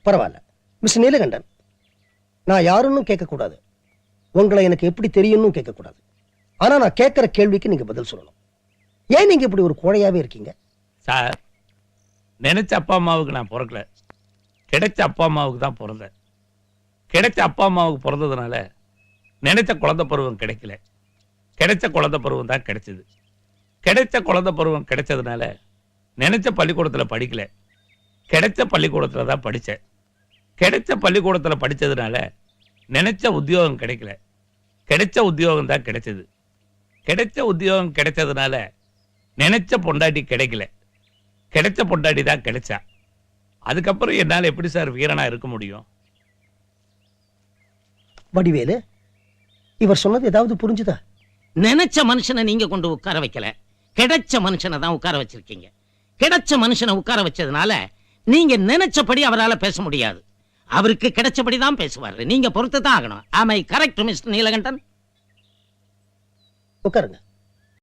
பரவாயில்ல மிஸ்டர் நீலகண்டன், நான் யாருன்னு கேட்கக்கூடாது, உங்களை எனக்கு எப்படி தெரியும்னு கேட்கக்கூடாது. ஆனா நான் கேட்கிற கேள்விக்கு நீங்க பதில் சொல்லணும். ஏன் நீங்க இப்படி ஒரு கோழையாவே இருக்கீங்க? சார், நினைச்ச அப்பா அம்மாவுக்கு நான் பிறக்கல, கிடைச்ச அப்பா அம்மாவுக்கு தான் பிறந்தேன். கிடைச்ச அப்பா அம்மாவுக்கு பிறந்ததுனால நினைச்ச குழந்தை பருவம் கிடைக்கல, கிடைச்ச குழந்தை பருவம் தான் கிடைச்சது. கிடைச்ச குழந்தை பருவம் கிடைச்சதுனால நினைச்ச பள்ளிக்கூடத்தில் படிக்கல, கிடைச்ச பள்ளிக்கூடத்தில் தான் படித்தேன். கிடைச்ச பள்ளிக்கூடத்தில் படித்ததுனால நினைச்ச உத்தியோகம் கிடைக்கல, கிடைச்ச உத்தியோகம் தான் கிடைச்சது. கிடைச்ச உத்தியோகம் கிடைச்சதுனால நினைச்ச பொண்டாட்டி கிடைக்கல, கிடைச்ச பொண்டாட்டி தான் கிடைச்சா. அதுக்கப்புறம் என்னால் எப்படி சார் வீரனா இருக்க முடியும்? வடிவேலு, இவர் சொன்னது ஏதாவது புரிஞ்சுதா? நினைச்ச மனுஷனை நீங்க கொண்டு உட்கார வைக்கல, கிடைச்ச மனுஷனை தான் உட்கார வச்சிருக்கீங்க. கிடைச்ச மனுஷனை உட்கார வச்சதுனால நீங்க நினைச்சபடி அவரால் பேச முடியாது. அவருக்கு கிடைச்சபடி தான் பேசுவாரு. நீங்க பொறுத்து தான் ஆகணும். ஆமை கரெக்ட் மிஸ்டர் நீலகண்டன்? உட்காருங்க.